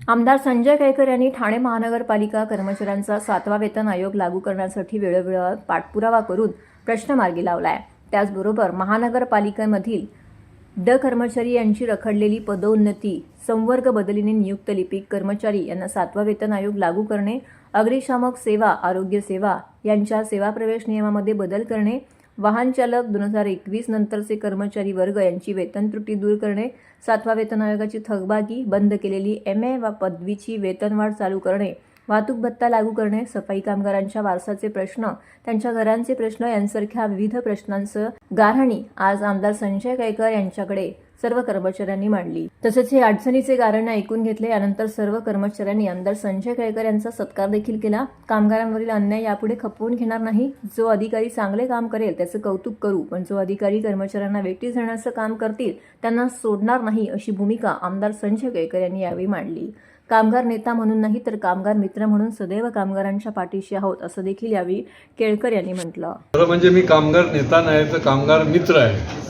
आमदार संजय केळकर यांनी ठाणे महानगरपालिका कर्मचाऱ्यांचा 7वा वेतन आयोग लागू करण्यासाठी वेळोवेळी पाठपुरावा करून प्रश्न मार्गी लावला आहे। त्याचबरोबर महानगरपालिकेमधील कर्मचारी यांची रखडलेली पदोन्नती, संवर्ग बदलीने नियुक्त लिपिक कर्मचारी यांना 7वा वेतन आयोग लागू करणे, अग्निशामक सेवा, आरोग्य सेवा यांच्या सेवा प्रवेश नियमामध्ये बदल करणे, वाहन चालक 2021 नंतरचे कर्मचारी वर्ग यांची वेतन त्रुटी दूर करणे, 7वा वेतन आयोगाची थकबाकी, बंद केलेली MA व पदवीची वेतनवाढ चालू करणे, वाहतूक भत्ता लागू करणे, सफाई कामगारांच्या वारसाचे प्रश्न, त्यांच्या घरांचे प्रश्न यांसारख्या विविध प्रश्नांचं गाऱ्हाणी आज आमदार संजय केळकर यांच्याकडे सर्व कर्मचाऱ्यांनी मांडली। तसेच हे अडचणीचे कारण ऐकून घेतले। यानंतर सर्व कर्मचाऱ्यांनी आमदार संजय केळकर यांचा सत्कार देखील केला। कामगारांवरील अन्याय यापुढे खपवून घेणार नाही। जो अधिकारी चांगले काम करेल त्याचं कौतुक करू, पण जो अधिकारी कर्मचाऱ्यांना वेठीस धरण्याचं काम करतील त्यांना सोडणार नाही, अशी भूमिका आमदार संजय केळकर यांनी यावेळी मांडली। कामगार नेता म्हणून नाही तर कामगार मित्र म्हणून सदैव कामगारांच्या पाठीशी आहोत, असं देखील यावेळी केळकर यांनी म्हटलं। खरं म्हणजे मी कामगार नेता नाही तर कामगार मित्र आहे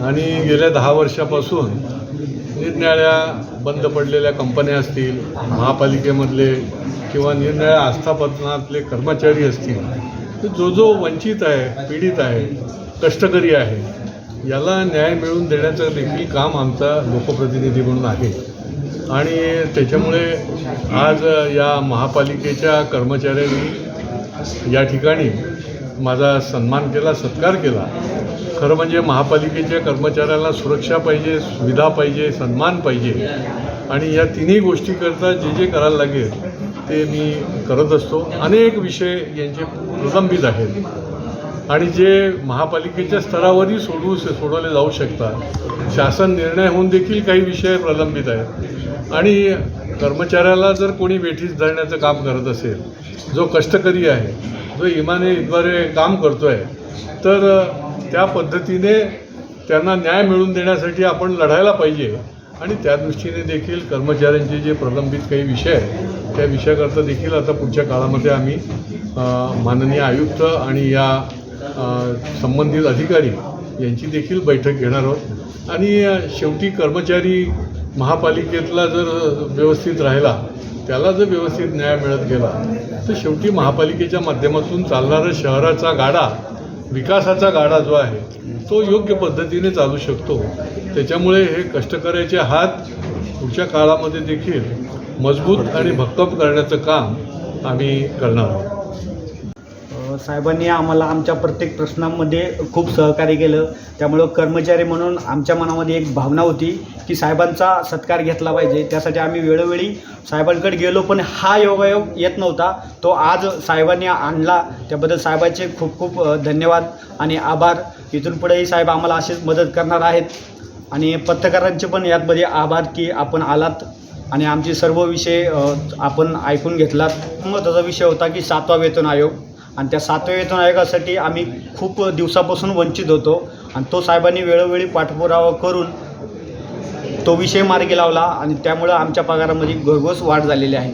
आणि गेल्या 10 वर्षापासून निरनिराळ्या बंद पडलेल्या कंपन्या असतील, महापालिकेमधले किंवा निरनिराळ्या आस्थापनातले कर्मचारी असतील, तर जो वंचित आहे, पीडित आहे, कष्टकरी आहे, याला न्याय मिळवून देण्याचं देखील काम आमचा लोकप्रतिनिधी म्हणून आहे। आणि त्याच्यामुळे आज या महापालिकेच्या कर्मचाऱ्यांनी या ठिकाणी माझा सन्मान केला, सत्कार केला। खरं म्हणजे महापालिकेच्या कर्मचाऱ्यांना सुरक्षा पाहिजे, सुविधा पाहिजे, सन्मान पाहिजे आणि या तिन्ही गोष्टीकरता जे करायला लागेल ते मी करत असतो। अनेक विषय यांचे प्रलंबित आहेत आणि जे महापालिकेच्या स्तरावरही सोडवले जाऊ शकतात। शासन निर्णय होऊन देखील काही विषय प्रलंबित आहेत आणि कर्मचाऱ्याला जर कोणी वेठीस धरण्याचं काम करत असेल, जो कष्टकरी आहे, जो इमानीद्वारे काम करतो आहे, तर त्या पद्धतीने त्यांना न्याय मिळवून देण्यासाठी आपण लढायला पाहिजे आणि त्या दृष्टीने देखील कर्मचाऱ्यांचे जे प्रलंबित काही विषय आहेत त्या विषयाकरता देखील आता पुढच्या काळामध्ये आम्ही माननीय आयुक्त आणि या संबंधित अधिकारी यांची देखील बैठक घेणार आहोत। आणि शेवटी कर्मचारी महापालिकेतला जर व्यवस्थित राहिला, त्याला जर व्यवस्थित न्याय मिळत गेला तर शेवटी महापालिकेच्या माध्यमातून चालणारा शहराचा गाडा, विकासाचा गाडा जो आहे तो योग्य पद्धतीने चालू शकतो। त्याच्यामुळे हे कष्टकऱ्याचे हात पुढच्या काळामध्ये देखील मजबूत आणि भक्कम करण्याचं काम आम्ही करणार आहोत। साहेबांनी आम्हाला आमच्या प्रत्येक प्रश्नांमध्ये खूप सहकार्य केलं, त्यामुळं कर्मचारी म्हणून आमच्या मनामध्ये एक भावना होती की साहेबांचा सत्कार घेतला पाहिजे। त्यासाठी आम्ही वेळोवेळी साहेबांकडे गेलो, पण हा योगायोग येत नव्हता, तो आज साहेबांनी आणला। त्याबद्दल साहेबांचे खूप खूप धन्यवाद आणि आभार। इथून पुढेही साहेब आम्हाला अशीच मदत करणार आहेत आणि पत्रकारांचे पण यामध्ये आभार की आपण आलात आणि आमचे सर्व विषय आपण ऐकून घेतलात। महत्त्वाचा विषय होता की 7वा वेतन आयोग, आणि त्या 7व्या वेतन आयोगासाठी आम्ही खूप दिवसापासून वंचित होतो आणि तो साहेबांनी वेळोवेळी पाठपुरावा करून तो विषय मार्गी लावला आणि त्यामुळं आमच्या पगारामध्ये घरघोस वाढ झालेली आहे।